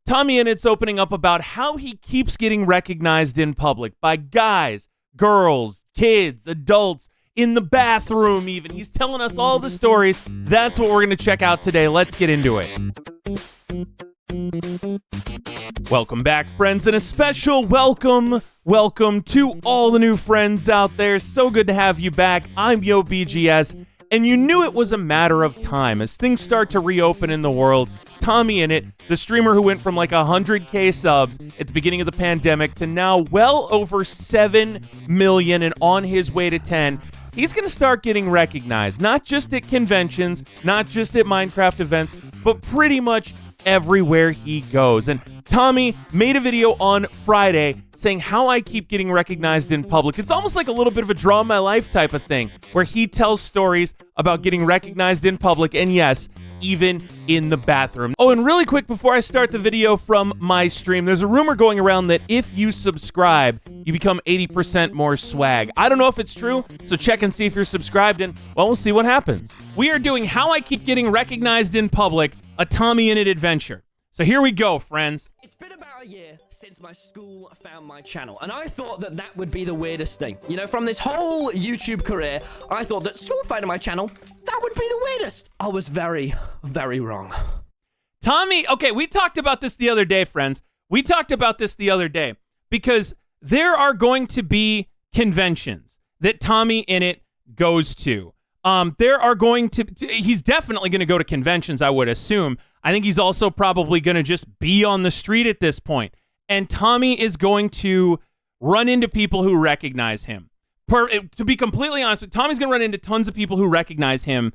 TommyInnit's opening up about how he keeps getting recognized in public by guys, girls, kids, adults, in the bathroom even. He's telling us all the stories. That's what we're going to check out today. Let's get into it. Welcome back, friends, and a special welcome to all the new friends out there. So good to have you back. I'm YoBGS, and you knew it was a matter of time as things start to reopen in the world. TommyInnit, the streamer who went from like 100K subs at the beginning of the pandemic to now well over 7 million and on his way to 10, he's going to start getting recognized, not just at conventions, not just at Minecraft events, but pretty much everywhere he goes. And Tommy made a video on Friday saying how I keep getting recognized in public. It's almost like a little bit of a draw my life type of thing, where he tells stories about getting recognized in public, and yes, even in the bathroom. Oh, and really quick before I start the video from my stream, there's a rumor going around that if you subscribe, you become 80% more swag. I don't know if it's true, so check and see if you're subscribed, and, well, we'll see what happens. We are doing How I Keep Getting Recognized in Public, a TommyInnit adventure. So here we go, friends. It's been about a year since my school found my channel, and I thought that that would be the weirdest thing. You know, from this whole YouTube career, I thought that school finding my channel, that would be the weirdest. I was very, very wrong. Tommy, okay, we talked about this the other day, friends. We talked about this the other day because there are going to be conventions that TommyInnit goes to. He's definitely going to go to conventions, I would assume. I think he's also probably going to just be on the street at this point. And Tommy is going to run into people who recognize him. To be completely honest, Tommy's going to run into tons of people who recognize him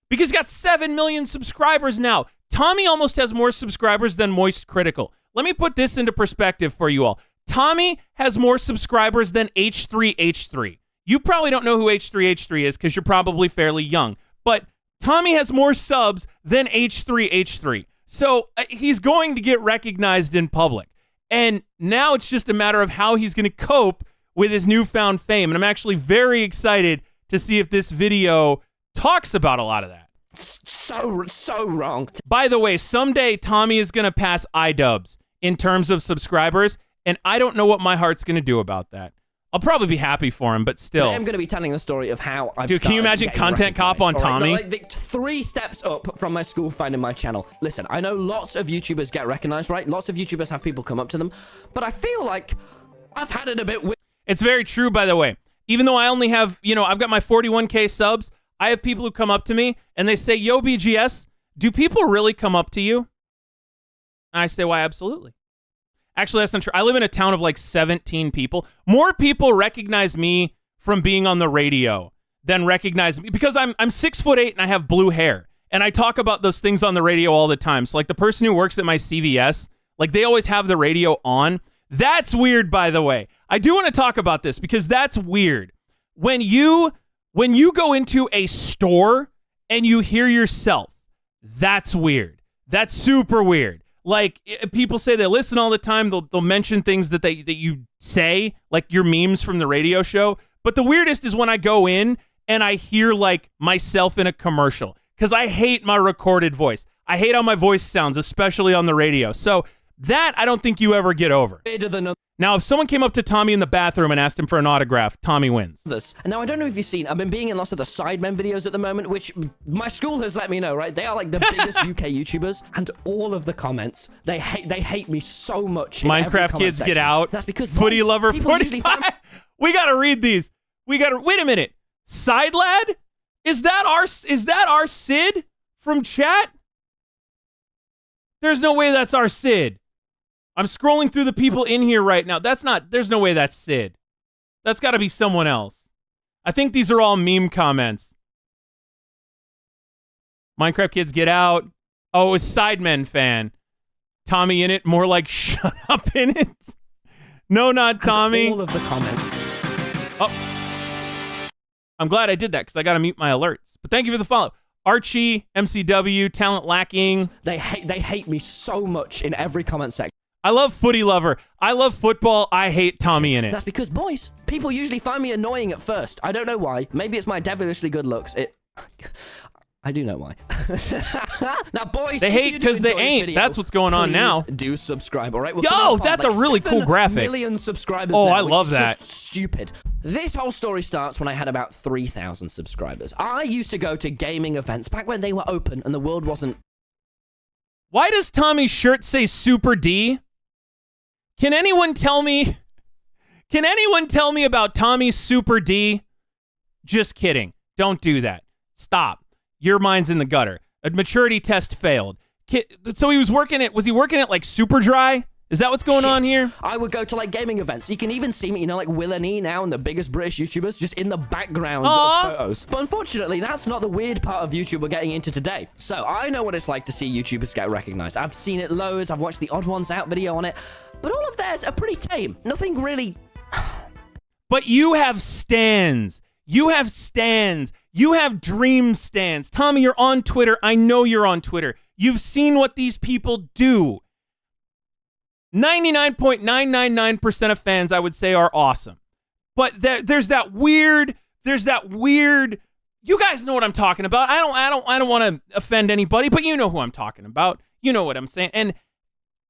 because he's got 7 million subscribers now. Tommy almost has more subscribers than Moist Critical. Let me put this into perspective for you all. Tommy has more subscribers than H3H3. You probably don't know who H3H3 is because you're probably fairly young. But Tommy has more subs than H3H3. So he's going to get recognized in public. And now it's just a matter of how he's going to cope with his newfound fame. And I'm actually very excited to see if this video talks about a lot of that. So wrong. By the way, someday Tommy is going to pass iDubbbz in terms of subscribers. And I don't know what my heart's going to do about that. I'll probably be happy for him, but still. I'm going to be telling the story of how I've Dude, can you imagine Content Cop on Tommy? Right? Like 3 steps up from my school finding my channel. Listen, I know lots of YouTubers get recognized, right? Lots of YouTubers have people come up to them, but I feel like I've had it a bit weird. It's very true, by the way. Even though I only have, I've got my 41K subs, I have people who come up to me and they say, "Yo, BGS, do people really come up to you?" And I say, "Why, absolutely." Actually, that's not true. I live in a town of like 17 people. More people recognize me from being on the radio than recognize me because I'm 6'8" and I have blue hair. And I talk about those things on the radio all the time. So like the person who works at my CVS, like they always have the radio on. That's weird, by the way. I do want to talk about this because that's weird. When you go into a store and you hear yourself, that's weird. That's super weird. Like, people say they listen all the time. They'll mention things that you say, like your memes from the radio show. But the weirdest is when I go in and I hear, like, myself in a commercial. Because I hate my recorded voice. I hate how my voice sounds, especially on the radio. So that I don't think you ever get over. Now, if someone came up to Tommy in the bathroom and asked him for an autograph, Tommy wins. And now, I don't know if you've seen, I've been being in lots of the Sidemen videos at the moment, which my school has let me know, right? They are like the biggest UK YouTubers, and all of the comments, they hate me so much. Minecraft kids section. Get out. That's because Footy Lover 45. We gotta read these. Wait a minute. Side Lad? Is that our Sid from chat? There's no way that's our Sid. I'm scrolling through the people in here right now. There's no way that's Sid. That's got to be someone else. I think these are all meme comments. Minecraft kids get out. Oh, it was Sidemen fan. TommyInnit, more like shut up in it. No, not Tommy. And all of the comments. Oh. I'm glad I did that because I got to mute my alerts. But thank you for the follow. Archie, MCW, talent lacking. They hate me so much in every comment section. I love Footy Lover. I love football. I hate TommyInnit. That's because, boys, people usually find me annoying at first. I don't know why. Maybe it's my devilishly good looks. I do know why. Now, boys, They hate because they ain't. Video, that's what's going on now. Do subscribe, all right? Yo, that's like a really cool graphic. 7 million subscribers. Oh, now, I love which is that. Just stupid. This whole story starts when I had about 3,000 subscribers. I used to go to gaming events back when they were open and the world wasn't. Why does Tommy's shirt say Super D? Can anyone tell me? Can anyone tell me about Tommy's Super D? Just kidding. Don't do that. Stop. Your mind's in the gutter. A maturity test failed. So he was working it. Was he working it like super dry? Is that what's going on here? I would go to like gaming events. You can even see me, you know, like Will and E now and the biggest British YouTubers just in the background of photos. But unfortunately, that's not the weird part of YouTube we're getting into today. So I know what it's like to see YouTubers get recognized. I've seen it loads. I've watched the Odd Ones Out video on it. But all of theirs are pretty tame. Nothing really... But you have stands. You have stands. You have dream stands. Tommy, you're on Twitter. I know you're on Twitter. You've seen what these people do. 99.999% of fans, I would say, are awesome. But there's that weird, you guys know what I'm talking about. I don't want to offend anybody, but you know who I'm talking about. You know what I'm saying. And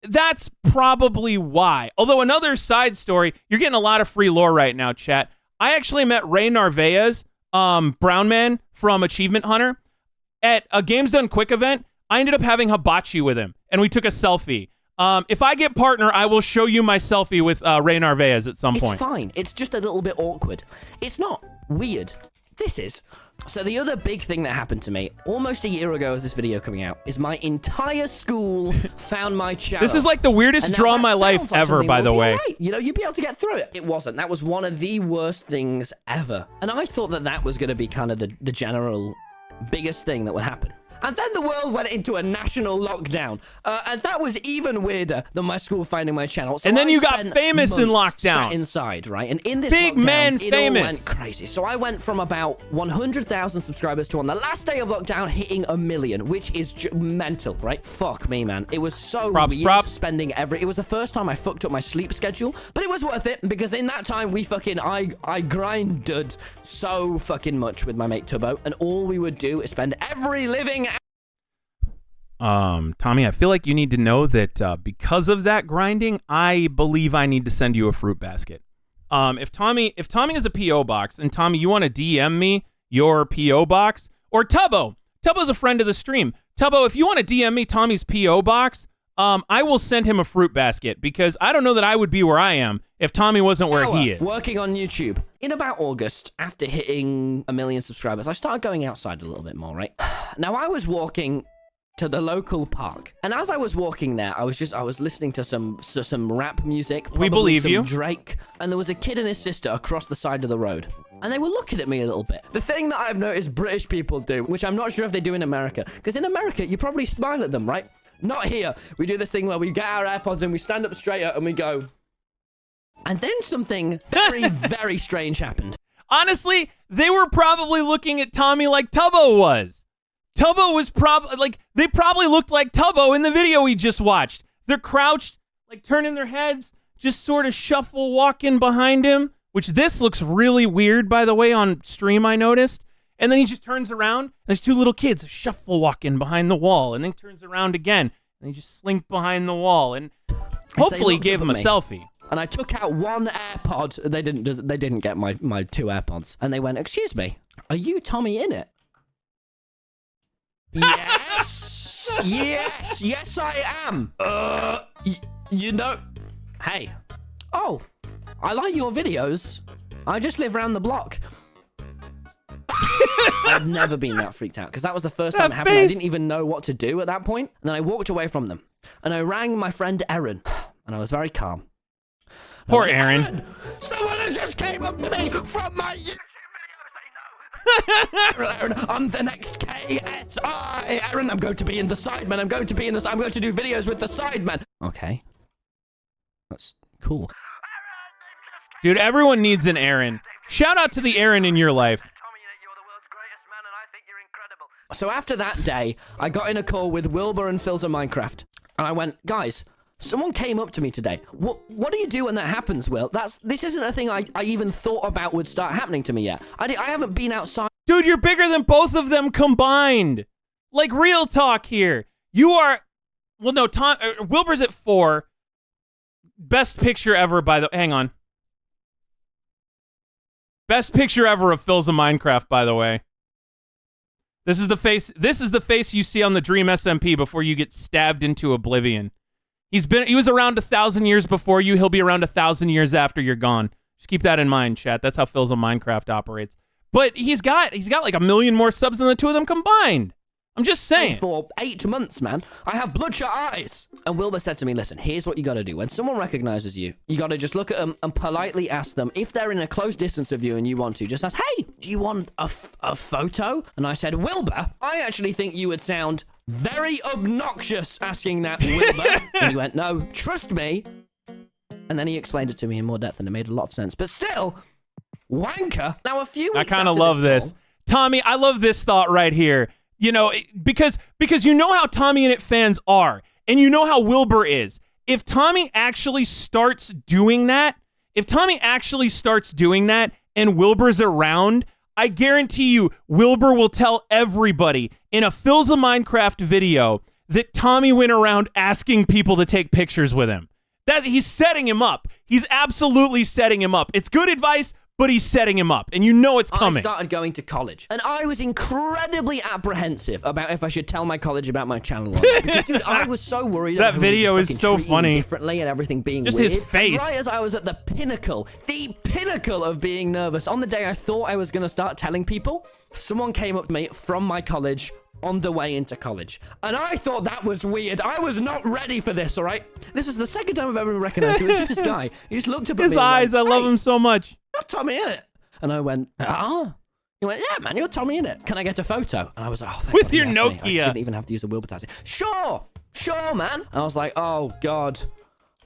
that's probably why. Although another side story, you're getting a lot of free lore right now, chat. I actually met Ray Narvaez, Brown Man from Achievement Hunter, at a Games Done Quick event. I ended up having hibachi with him, and we took a selfie. If I get partner, I will show you my selfie with Ray Narvaez at some point. It's fine. It's just a little bit awkward. It's not weird. This is. So the other big thing that happened to me almost a year ago as this video coming out is my entire school found my channel. This is like the weirdest draw in my life ever, by the way. Right. You know, you'd be able to get through it. It wasn't. That was one of the worst things ever. And I thought that that was going to be kind of the general biggest thing that would happen. And then the world went into a national lockdown. And that was even weirder than my school finding my channel. So and then I you got spent famous in months lockdown. Sat inside, right? And in this big lockdown, man it famous. all went crazy. So I went from about 100,000 subscribers to on the last day of lockdown hitting 1 million, which is mental, right? Fuck me, man. It was so weird spending It was the first time I fucked up my sleep schedule, but it was worth it because in that time we fucking I grinded so fucking much with my mate Tubbo, and all we would do is spend every living. Tommy, I feel like you need to know that because of that grinding, I believe I need to send you a fruit basket. If Tommy is a P.O. box, and Tommy, you want to DM me your P.O. box, or Tubbo. Tubbo's a friend of the stream. Tubbo, if you want to DM me Tommy's P.O. box, I will send him a fruit basket because I don't know that I would be where I am if Tommy wasn't where he is. Working on YouTube. In about August, after hitting 1 million subscribers, I started going outside a little bit more, right? Now, I was walking to the local park, and as I was walking there, I was listening to some rap music. We believe you. Drake, and there was a kid and his sister across the side of the road, and they were looking at me a little bit. The thing that I've noticed British people do, which I'm not sure if they do in America, because in America you probably smile at them, right? Not here. We do this thing where we get our AirPods and we stand up straight up and we go. And then something very, very strange happened. Honestly, they were probably looking at Tommy like Tubbo was. Tubbo was probably, like, they probably looked like Tubbo in the video we just watched. They're crouched, like, turning their heads, just sort of shuffle walking behind him, which this looks really weird, by the way, on stream, I noticed. And then he just turns around, and there's two little kids shuffle walking behind the wall, and then he turns around again, and they just slink behind the wall, and hopefully he gave him a selfie. And I took out one AirPod. They didn't get my 2 AirPods, and they went, "Excuse me, are you TommyInnit?" Yes! yes, I am. You know, hey. Oh, I like your videos. I just live around the block. I've never been that freaked out because that was the first time it happened. I didn't even know what to do at that point. And then I walked away from them and I rang my friend Erin and I was very calm. Poor Erin. Someone just came up to me from my YouTube Aaron, I'm the next KSI. Aaron, I'm going to be in the Sidemen. I'm going to do videos with the Sidemen. Okay. That's cool. Dude, everyone needs an Aaron. Shout out to the Aaron in your life. TommyInnit, you're the world's greatest man, and I think you're incredible. So after that day, I got in a call with Wilbur and Phil's of Minecraft. And I went, guys, someone came up to me today. What do you do when that happens, Will? This isn't a thing I even thought about would start happening to me yet. I haven't been outside. Dude, you're bigger than both of them combined. Like, real talk here. You are... Well, no, Wilbur's at 4. Best picture ever by the... Hang on. Best picture ever of Phil's of Minecraft, by the way. This is the face you see on the Dream SMP before you get stabbed into oblivion. He was around 1,000 years before you. He'll be around 1,000 years after you're gone. Just keep that in mind, chat. That's how Phil's of Minecraft operates. But he's got like 1 million more subs than the two of them combined. I'm just saying. For 8 months, man. I have bloodshot eyes. And Wilbur said to me, listen, here's what you got to do. When someone recognizes you, you got to just look at them and politely ask them, if they're in a close distance of you and you want to, just ask, hey, do you want a photo? And I said, Wilbur, I actually think you would sound very obnoxious asking that, Wilbur. And he went, no, trust me. And then he explained it to me in more depth and it made a lot of sense. But still, wanker. Now, a few weeks I kind of love this. Tommy, I love this thought right here. You know, because you know how TommyInnit fans are, and you know how Wilbur is. If Tommy actually starts doing that, and Wilbur's around, I guarantee you, Wilbur will tell everybody in a Phil's of Minecraft video that Tommy went around asking people to take pictures with him. That he's setting him up. He's absolutely setting him up. It's good advice, but he's setting him up, and you know it's coming. I started going to college, and I was incredibly apprehensive about if I should tell my college about my channel or not. Because, dude, I was so worried. That video is so funny. Differently and everything being just weird. His face. And right as I was at the pinnacle of being nervous, on the day I thought I was going to start telling people, someone came up to me from my college on the way into college. And I thought that was weird. I was not ready for this, all right? This is the second time I've ever recognized him. It was just this guy. He just looked up at me. His eyes, went, I love him so much. You're TommyInnit. And I went, ah? He went, yeah, man, you're TommyInnit. Can I get a photo? And I was like, oh, thank with God your he asked Nokia. me. I didn't even have to use the Wilbur tactic. Sure, man. And I was like, oh, God.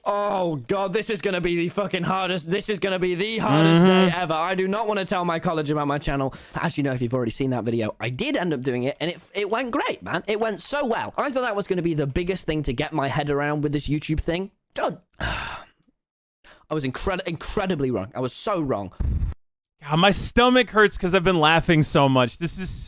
Oh, God, this is going to be the fucking hardest. This is going to be the hardest day ever. I do not want to tell my college about my channel. As you know, if you've already seen that video, I did end up doing it, and it went great, man. It went so well. I thought that was going to be the biggest thing to get my head around with this YouTube thing. Done. I was incredibly wrong. I was so wrong. God, my stomach hurts because I've been laughing so much. This is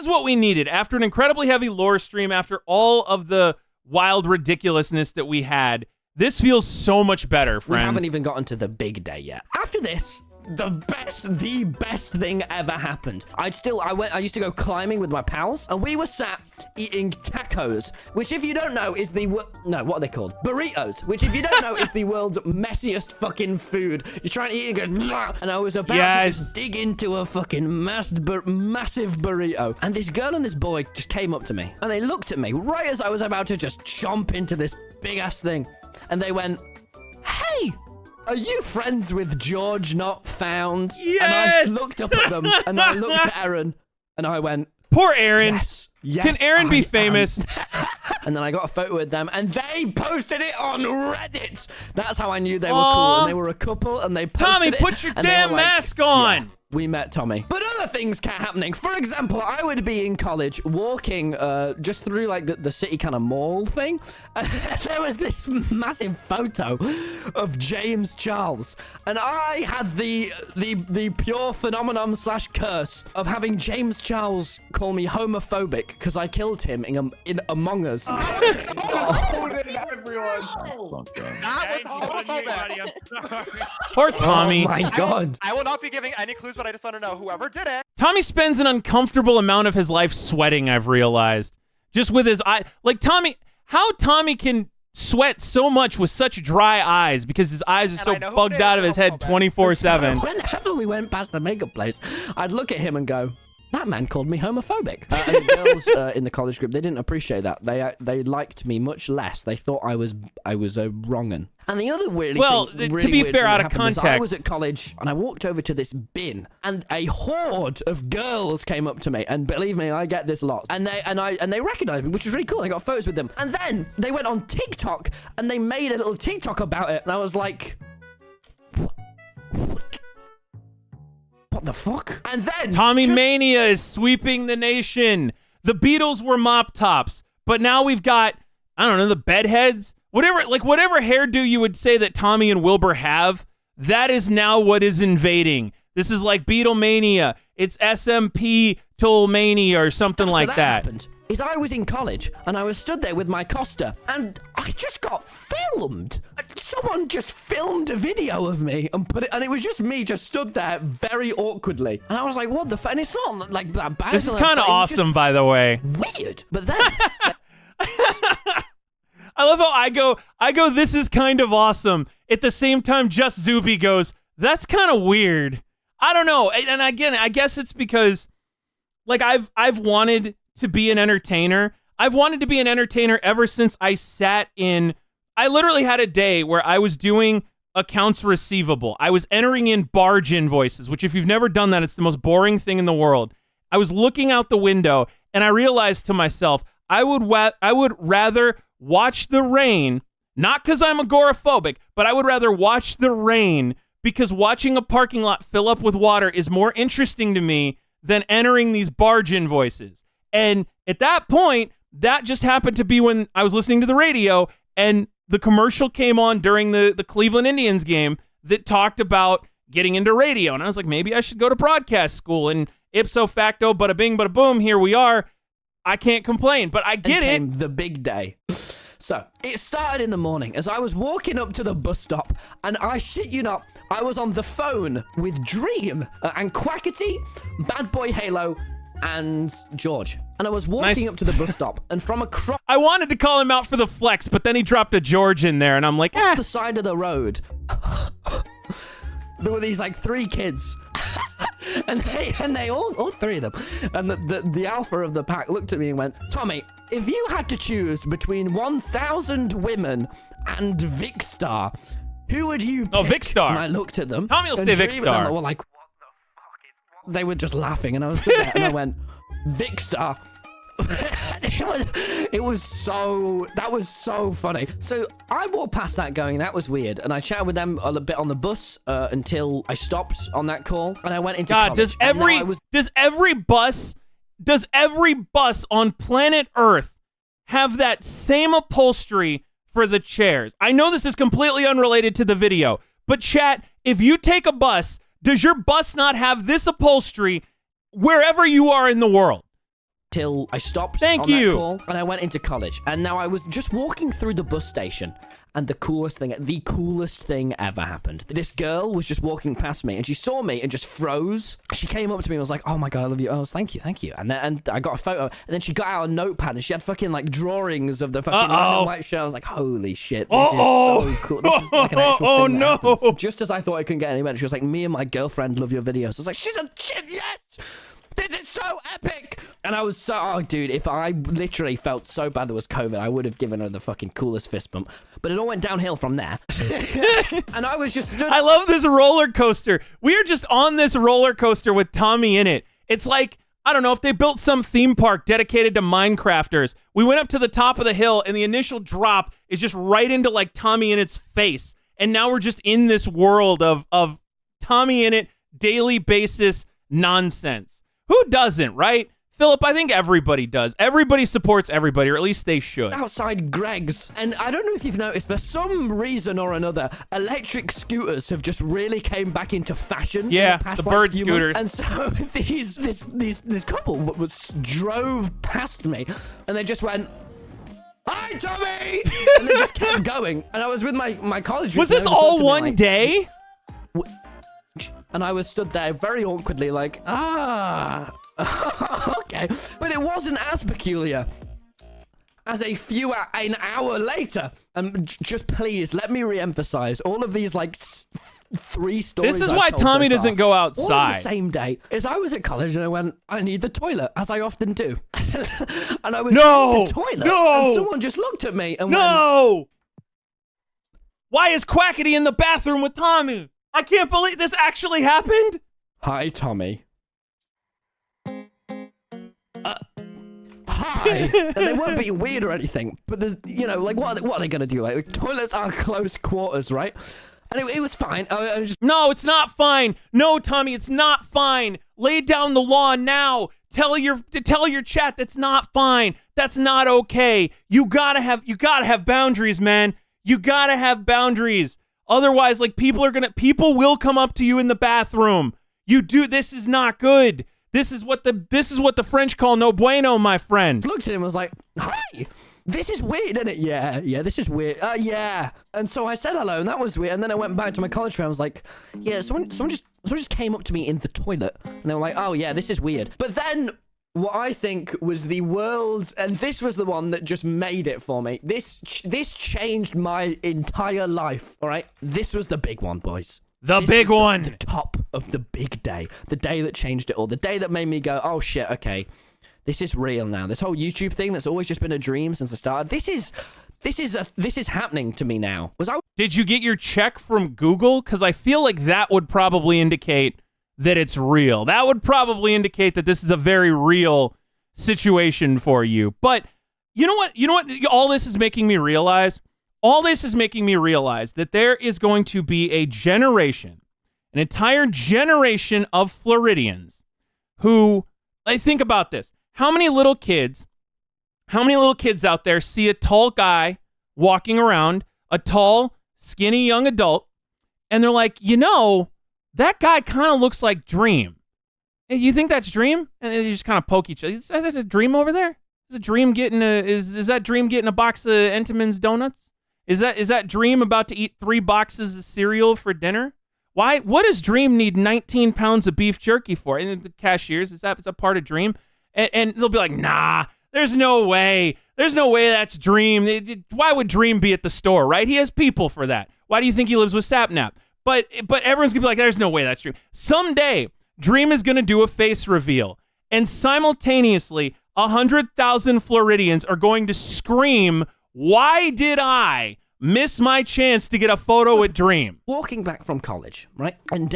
what we needed. After an incredibly heavy lore stream, after all of the wild ridiculousness that we had, this feels so much better, friends. We haven't even gotten to the big day yet. After this, the best thing ever happened. I used to go climbing with my pals, and we were sat eating tacos, which if you don't know is what are they called? Burritos, which if you don't know is the world's messiest fucking food. You're trying to eat and go, and I was about to just dig into a fucking massive burrito, and this girl and this boy just came up to me, and they looked at me right as I was about to just chomp into this big ass thing, and they went, hey, are you friends with George Not Found? Yes! And I looked up at them, and I looked at Aaron, and I went, poor Aaron. Yes, can Aaron be famous? And then I got a photo with them, and they posted it on Reddit. That's how I knew they were cool, and they were a couple, and they posted Tommy, it. put your and damn they were like, mask on. Yeah, we met Tommy. But other things kept happening. For example, I would be in college walking just through like the city kind of mall thing. And there was this massive photo of James Charles. And I had the pure phenomenon / curse of having James Charles call me homophobic because I killed him in Among Us. Poor Tommy. Oh my God. I will not be giving any clues, but I just want to know whoever did it. Tommy spends an uncomfortable amount of his life sweating, I've realized. Just with his eye. Like, how Tommy can sweat so much with such dry eyes because his eyes are so bugged out of his head 24/7. Whenever we went past the makeup place, I'd look at him and go, that man called me homophobic. And the girls in the college group, they didn't appreciate that. They liked me much less. They thought I was a wrong-un. And the other to be fair, out of context, I was at college and I walked over to this bin, and a horde of girls came up to me. And believe me, I get this lot. And they recognized me, which was really cool. I got photos with them. And then they went on TikTok and they made a little TikTok about it. And I was like, what the fuck? And then Tommy Mania is sweeping the nation. The Beatles were mop tops, but now we've got, I don't know, the bedheads. Whatever hairdo you would say that Tommy and Wilbur have, that is now what is invading. This is like Beatlemania. It's SMP Tollmania or something like that. Happened is I was in college and I was stood there with my Costa and I just got filmed. Someone just filmed a video of me and put it, and it was just me just stood there very awkwardly. And I was like, what the fuck? And it's not like that bad. This is kind of awesome, by the way. Weird. But then I love how I go, this is kind of awesome. At the same time, Just Zuby goes, that's kind of weird. I don't know. And again, I guess it's because like I've wanted to be an entertainer. I've wanted to be an entertainer ever since I literally had a day where I was doing accounts receivable. I was entering in barge invoices, which if you've never done that, it's the most boring thing in the world. I was looking out the window and I realized to myself, I would rather watch the rain, not because I'm agoraphobic, but I would rather watch the rain because watching a parking lot fill up with water is more interesting to me than entering these barge invoices. And at that point, that just happened to be when I was listening to the radio and the commercial came on during the Cleveland Indians game that talked about getting into radio. And I was like, maybe I should go to broadcast school. And ipso facto, bada bing, bada boom, here we are. I can't complain, but I get it. The big day. So, it started in the morning as I was walking up to the bus stop, and I shit you not, I was on the phone with Dream and Quackity, Bad Boy Halo, and George. And I was walking up to the bus stop, and from across... I wanted to call him out for the flex, but then he dropped a George in there, and I'm like, the side of the road, there were these, like, 3 kids. and they all 3 of them. And the alpha of the pack looked at me and went, Tommy, if you had to choose between 1,000 women and Vicstar, who would you pick? Oh, Vicstar. And I looked at them. Tommy will say Vicstar. They were like, what the fuck? They were just laughing, and I was stood there, and I went, Vicstar. That was so funny. So I walked past that going, that was weird, and I chatted with them a bit on the bus until I stopped on that call, and I went into college. does every bus on planet Earth have that same upholstery for the chairs? I know this is completely unrelated to the video, but chat, if you take a bus, does your bus not have this upholstery wherever you are in the world? Till I stopped that call, and I went into college. And now I was just walking through the bus station, and the coolest thing ever happened. This girl was just walking past me, and she saw me and just froze. She came up to me and was like, oh my God, I love you. I was, thank you. And I got a photo, and then she got out a notepad, and she had fucking like drawings of the fucking red and white show. I was like, holy shit, this is so cool. This is like an actual thing that happens. Just as I thought it couldn't get any better, she was like, me and my girlfriend love your videos. I was like, she's a shit, yes! This is so epic! And I was so... Oh, dude, if I literally felt so bad there was COVID, I would have given her the fucking coolest fist bump. But it all went downhill from there. And I was just... I love this roller coaster. We are just on this roller coaster with TommyInnit. It's like, I don't know, if they built some theme park dedicated to Minecrafters. We went up to the top of the hill, and the initial drop is just right into, like, TommyInnit's face. And now we're just in this world of TommyInnit daily basis nonsense. Who doesn't, right? Philip, I think everybody does. Everybody supports everybody, or at least they should. Outside Greg's. And I don't know if you've noticed, for some reason or another, electric scooters have just really came back into fashion. Yeah, in the past, bird scooters. And so this couple drove past me, and they just went, hi, Tommy! And they just kept going. And I was with my college. Was this all one day? And I was stood there very awkwardly like, okay. But it wasn't as peculiar as an hour later. And just please, let me re-emphasize all of these, like, 3 stories. This is why Tommy doesn't go outside. All on the same day, as I was at college and I went, I need the toilet, as I often do. And I was in the toilet, and someone just looked at me and went, why is Quackity in the bathroom with Tommy? I can't believe this actually happened. Hi, Tommy. Hi. And they weren't being weird or anything, but there's, you know, like, what are they gonna do? Like, toilets are close quarters, right? And it was fine. I was just... No, it's not fine. No, Tommy, it's not fine. Lay down the law now. Tell your chat that's not fine. That's not okay. You gotta have boundaries, man. You gotta have boundaries. Otherwise, like, people will come up to you in the bathroom. You do. This is not good. This is what the French call no bueno, my friend. Looked at him and was like, hi, this is weird, isn't it? Yeah, this is weird. Yeah. And so I said hello, and that was weird. And then I went back to my college friend. I was like, yeah, someone just came up to me in the toilet, and they were like, oh yeah, this is weird. But then what I think was the world's, and this was the one that just made it for me. This changed my entire life. All right, this was the big one, boys. This big one. The top of the big day. The day that changed it all. The day that made me go, oh shit, okay. This is real now. This whole YouTube thing that's always just been a dream since I started. This is happening to me now. Did you get your check from Google? Because I feel like that would probably indicate that it's real. That would probably indicate that this is a very real situation for you. But you know what? All this is making me realize? All this is making me realize that there is going to be a generation, an entire generation of Floridians who, think about this. How many little kids out there see a tall guy walking around, a tall, skinny young adult, and they're like, that guy kind of looks like Dream. Hey, you think that's Dream? And they just kind of poke each other. Is that a Dream over there? Is Dream getting is that Dream getting a box of Entenmann's donuts? Is that Dream about to eat 3 boxes of cereal for dinner? Why? What does Dream need 19 pounds of beef jerky for? And the cashiers, is that part of Dream? And they'll be like, nah, there's no way. There's no way that's Dream. Why would Dream be at the store, right? He has people for that. Why do you think he lives with Sapnap? But everyone's going to be like, there's no way that's Dream. Someday, Dream is going to do a face reveal. And simultaneously, 100,000 Floridians are going to scream, why did I miss my chance to get a photo with Dream? Walking back from college, right? And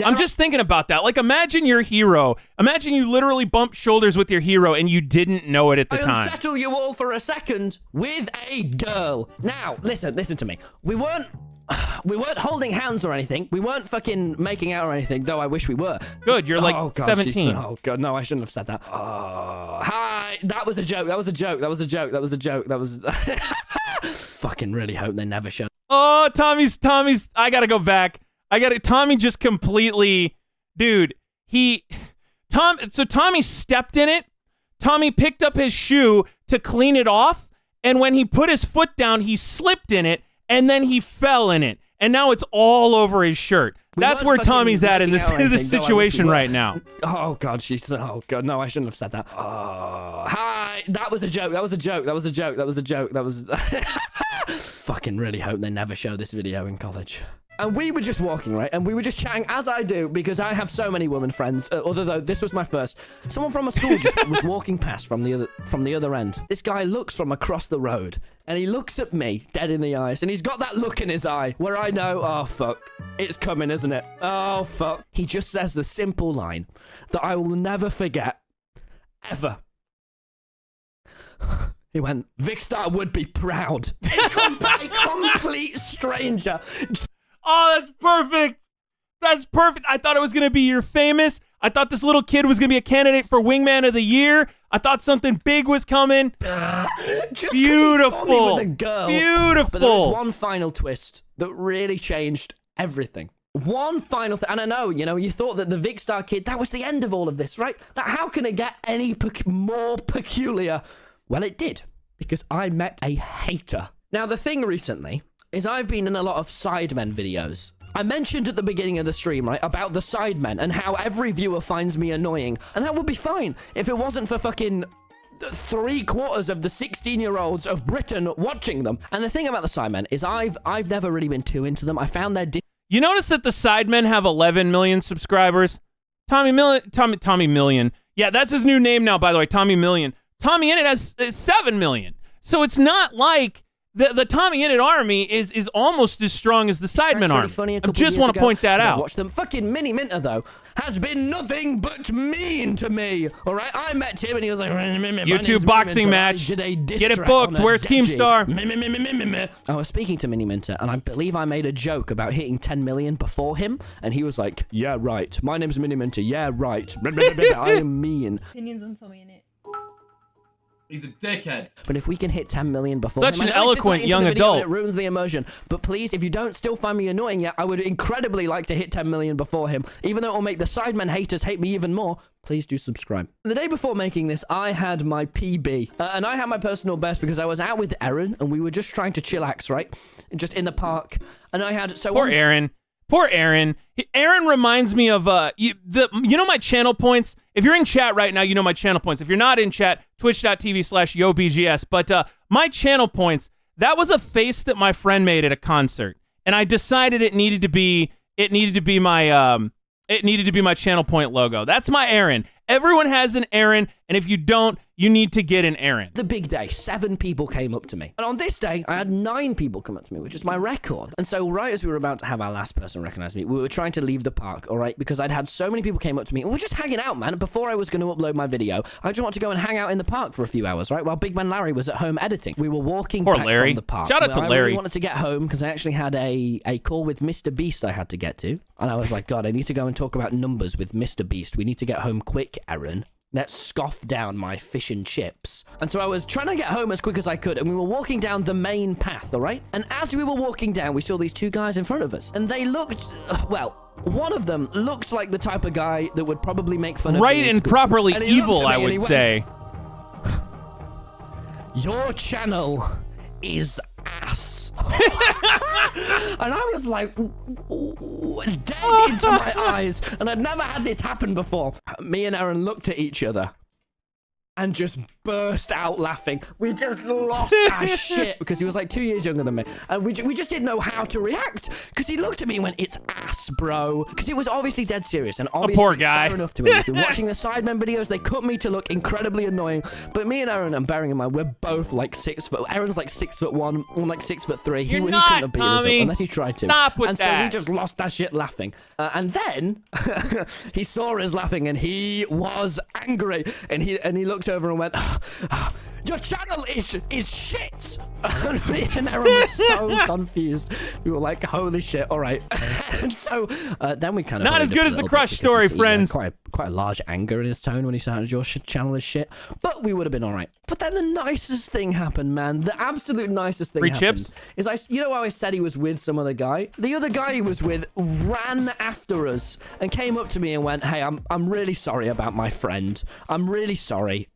I'm just thinking about that. Like, imagine your hero. Imagine you literally bumped shoulders with your hero and you didn't know it at the time. I'll settle you all for a second with a girl. Now, listen to me. We weren't holding hands or anything. We weren't fucking making out or anything, though I wish we were. Good, you're like 17. Oh, God, no, I shouldn't have said that. Oh, hi. That was a joke. That was a joke. Fucking really hope they never show. Oh, Tommy's, I gotta go back. Tommy just completely, dude, so Tommy stepped in it. Tommy picked up his shoe to clean it off. And when he put his foot down, he slipped in it. And then he fell in it. And now it's all over his shirt. That's where Tommy's at in this situation right now. Oh, God, oh, God, no, I shouldn't have said that. Oh, hi. That was a joke. Fucking really hope they never show this video in college. And we were just walking, right? And we were just chatting, as I do, because I have so many women friends. Although this was my first. Someone from a school just was walking past from the other end. This guy looks from across the road, and he looks at me dead in the eyes, and he's got that look in his eye where I know, oh fuck, it's coming, isn't it? Oh fuck. He just says the simple line that I will never forget, ever. He went, Vicstar would be proud. A complete stranger. Oh, that's perfect. That's perfect. I thought it was going to be your famous. I thought this little kid was going to be a candidate for Wingman of the Year. I thought something big was coming. Just beautiful. With a girl. Beautiful. But there was one final twist that really changed everything. One final thing. And I know, you thought that the Vicstar kid, that was the end of all of this, right? That how can it get any more peculiar? Well, it did. Because I met a hater. Now, the thing recently is I've been in a lot of Sidemen videos. I mentioned at the beginning of the stream, right, about the Sidemen and how every viewer finds me annoying. And that would be fine if it wasn't for fucking 3/4 of the 16-year-olds of Britain watching them. And the thing about the Sidemen is I've never really been too into them. I found their... You notice that the Sidemen have 11 million subscribers? Tommy Million. Yeah, that's his new name now, by the way, Tommy Million. TommyInnit has 7 million. So it's not like... The TommyInnit army is almost as strong as the Sidemen army. I just want to point that out. Watch them. Fucking Mini Minter, though, has been nothing but mean to me. All right, I met him and he was like, YouTube boxing match. Get it booked. Where's Keemstar? I was speaking to Mini Minter and I believe I made a joke about hitting 10 million before him, and he was like, yeah, right. My name's Mini Minter. Yeah, right. I am mean. Opinions on TommyInnit. He's a dickhead. But if we can hit 10 million before Such him, an I know it's eloquent this late into young the video and adult. It ruins the immersion. But please, if you don't still find me annoying yet, I would incredibly like to hit 10 million before him. Even though it will make the Sidemen haters hate me even more, please do subscribe. The day before making this, I had my PB. And I had my personal best because I was out with Aaron and we were just trying to chillax, right? Just in the park. And I had... Poor Aaron. Poor Aaron. Aaron reminds me of you know my channel points. If you're in chat right now, you know my channel points. If you're not in chat, twitch.tv/YoBGS. But my channel points, that was a face that my friend made at a concert, and I decided it needed to be my channel point logo. That's my Aaron. Everyone has an Aaron, and if you don't, you need to get an Aaron. The big day, 7 people came up to me. And on this day, I had 9 people come up to me, which is my record. And so right as we were about to have our last person recognize me, we were trying to leave the park, all right? Because I'd had so many people came up to me, and we were just hanging out, man. And before I was going to upload my video, I just wanted to go and hang out in the park for a few hours, right? While Big Man Larry was at home editing. We were walking back Larry. from the park. Shout out to I Larry. really wanted to get home because I actually had a call with Mr. Beast I had to get to. And I was like, God, I need to go and talk about numbers with Mr. Beast. We need to get home quick, Aaron. Let's scoff down my fish and chips. And so I was trying to get home as quick as I could, and we were walking down the main path, all right? And as we were walking down, we saw these 2 guys in front of us. And they looked, well, one of them looked like the type of guy that would probably make fun of Right me in and school. properly And he looked evil, at me I and he would went, say. Your channel is ass. And I was like, dead into my eyes. And I'd never had this happen before. Me and Aaron looked at each other and just burst out laughing. We just lost our shit because he was like 2 years younger than me. And we just didn't know how to react because he looked at me and went, it's ass, bro. Because it was obviously dead serious. And obviously, poor guy. fair enough to me. We've been watching the Sidemen videos. They cut me to look incredibly annoying. But me and Aaron, and bearing in mind, we're both like 6 foot. Aaron's like 6'1", I'm like 6'3". He couldn't have beaten us up Tommy. unless he tried to. Stop with and that. so we just lost our shit laughing. And then he saw us laughing and he was angry. And he looked over and went, your channel is shit. And me and Aaron were so confused. We were like, holy shit, all right. And so then we kind of... Not as good as the Crush story, friends. Quite a large anger in his tone when he started, your channel is shit. But we would have been all right. But then the nicest thing happened, man. The absolute nicest thing Free happened. chips? Is you know how I said he was with some other guy? The other guy he was with ran after us and came up to me and went, hey, I'm really sorry about my friend. I'm really sorry.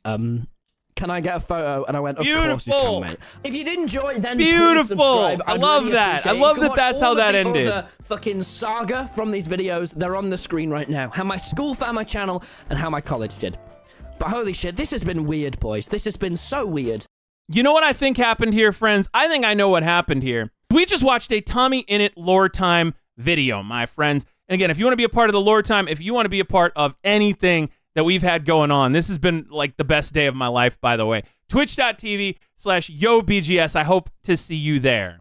Can I get a photo? And I went, of course you can, mate. If you did enjoy, then please subscribe. I love that. I love that that's how that ended. Other fucking saga from these videos, they're on the screen right now. How my school found my channel and how my college did. But holy shit, this has been weird, boys. This has been so weird. You know what I think happened here, friends? I think I know what happened here. We just watched a TommyInnit Lore Time video, my friends. And again, if you want to be a part of the Lore Time, if you want to be a part of anything that we've had going on, this has been like the best day of my life, by the way. Twitch.tv/YoBGS. I hope to see you there.